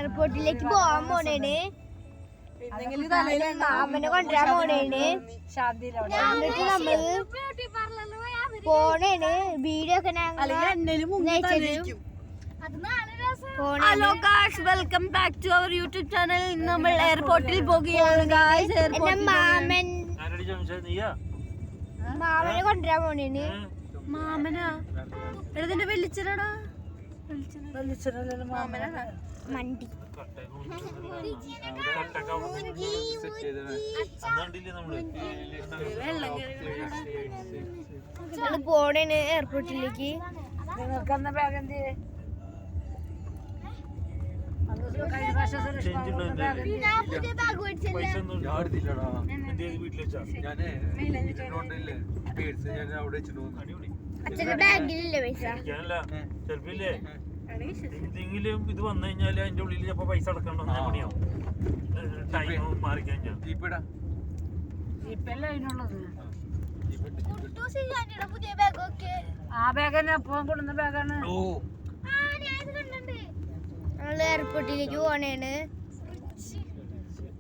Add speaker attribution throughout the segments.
Speaker 1: എയർപോർട്ടിലേക്ക് പോകാൻ പോണേണ്. മാമനെ കൊണ്ടുവരാൻ പോണേണ്. എന്നിട്ട് നമ്മള് പോണേണ്. വീഡിയോ ഒക്കെ
Speaker 2: hello guys, welcome back to our YouTube channel. നമ്മൾ എയർപോർട്ടിൽ പോകുകയാണ് ഗായ്സ്.
Speaker 1: മാമനെ കൊണ്ടുവരാൻ പോണേണ്.
Speaker 2: മാമനാ എഴുതിന്റെ വെല്ലിച്ചനാടാ. മാമനാണ്
Speaker 1: മണ്ടി പോണേണ് എയർപോർട്ടിലേക്ക്. അച്ഛന്റെ ബാഗിലില്ലേ പൈസ?
Speaker 3: എന്തെങ്കിലും ഇത് വന്നു കഴിഞ്ഞാല് അതിന്റെ ഉള്ളിൽ ചിലപ്പോ പൈസ അടക്കണ്ട പണിയാവും. ടൈം മാറിക്കഴിഞ്ഞാൽ
Speaker 2: ആ ബാഗാണ് എപ്പോഴും കൊടുന്ന ബാഗാണ്.
Speaker 1: ഞങ്ങള് എയർപോർട്ടിലേക്ക് പോണേണ്.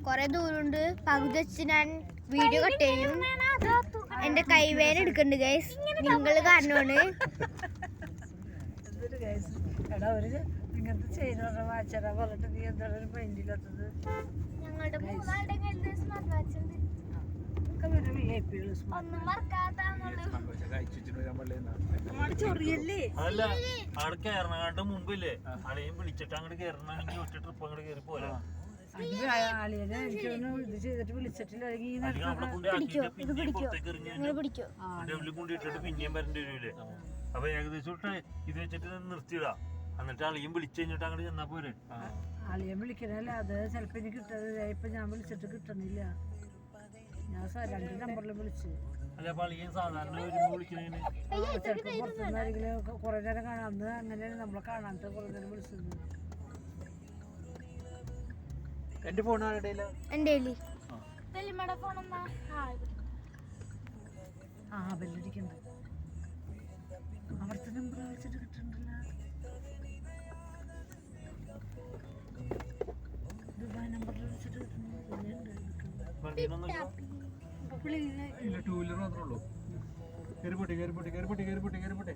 Speaker 1: കൊറേ ദൂരമുണ്ട്. പകുതി വെച്ച് ഞാൻ വീഡിയോ കട്ട് ചെയ്യും. എന്റെ കൈവേന എടുക്കണ്ട് ഗൈസ്, നിങ്ങൾ കാരണമാണ്.
Speaker 2: ഇങ്ങനത്തെ ചെയ്ത വാച്ചറാ പറഞ്ഞിട്ട് നീ എന്താണ് മൈൻഡില്ലാത്തത്?
Speaker 3: അതല്ല, അവിടെ കയറണാണ്ട് മുമ്പില്ലേ അളിയും വിളിച്ചിട്ട് അങ്ങോട്ട് കയറണമെങ്കിൽ ഒറ്റ ട്രിപ്പ് അങ്ങോട്ട് കയറി പോലെ
Speaker 2: എനിക്കൊന്നും ഇത് ചെയ്തിട്ട് വിളിച്ചിട്ടില്ല.
Speaker 3: കൊണ്ടിട്ടിട്ട് പിന്നെയും വരേണ്ടി വരൂലേ? അപ്പൊ ഏകദേശം ഇത് വെച്ചിട്ട് നിർത്തിയിടാ. എന്നിട്ട് അളിയും വിളിച്ചു കഴിഞ്ഞിട്ട് അങ്ങോട്ട് ചെന്നാ പോരെ.
Speaker 2: അളിയൻ വിളിക്കണല്ല, അത് ചിലപ്പോ എനിക്ക് കിട്ടത്. ഇപ്പൊ ഞാൻ വിളിച്ചിട്ട് കിട്ടണില്ല. ഞാൻ 2 നമ്പറിലും വിളിച്ചു.
Speaker 3: അല്ല, അപ്പൊ അളിയൻ സാധാരണ വരുമ്പോ വിളിക്കണേന്
Speaker 2: ചിലപ്പോ പുറത്തുനിന്നാരെങ്കിലും കുറെ നേരം കാണാം. അന്ന് അങ്ങനെയാണ് നമ്മളെ കാണാത്ത കുറെ നേരം വിളിച്ചത്.
Speaker 3: എന്റെ ഫോൺ ആരുടെ
Speaker 2: ബെല്ലടിക്കണ്ട. അവിടുത്തെ നമ്പർ വെച്ചിട്ട് കിട്ടണ്ടല്ല. ദുബായ് നമ്പറിൽ വിളിച്ചിട്ട്
Speaker 3: ടൂ വീലർ മാത്രമേ ഉള്ളൂ. കയറിപ്പോട്ടെ.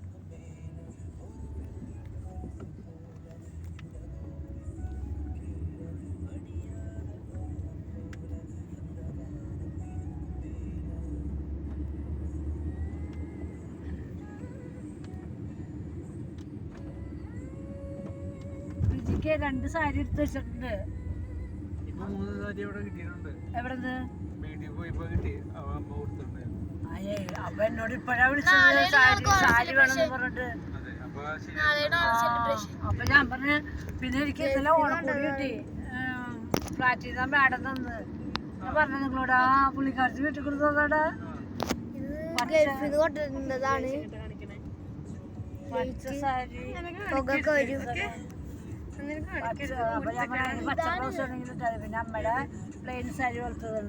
Speaker 2: വിജിക്ക് 2 സാരി എടുത്ത് വെച്ചിട്ടുണ്ട്.
Speaker 3: ഇപ്പൊ 3 സാരി അവിടെ കിട്ടിയിട്ടുണ്ട്.
Speaker 2: എവിടെന്ന്
Speaker 3: കിട്ടി.
Speaker 2: അപ്പൊ എന്നോട് ഇപ്പഴാ വിളിച്ചത് സാരി വേണമെന്ന് പറഞ്ഞിട്ട്. അപ്പൊ ഞാൻ പറഞ്ഞ പിന്നെ എനിക്ക് ഇന്നലെ ഓണക്കൂടി കിട്ടി. ഫ്ലാറ്റിൽ നിന്ന് മാഡം തന്ന്. ഞാൻ പറഞ്ഞ നിങ്ങളോട് ആ പുള്ളിക്കാരത്തി വീട്ടിൽ കൊടുത്തതാടാ.
Speaker 1: കൊണ്ടുവരുന്നതാണ്.
Speaker 2: പച്ച ബ്ലൗസ് ആണെങ്കിൽ പിന്നെ അമ്മയുടെ പ്ലെയിൻ സാരി പോലത്തതുണ്ട്.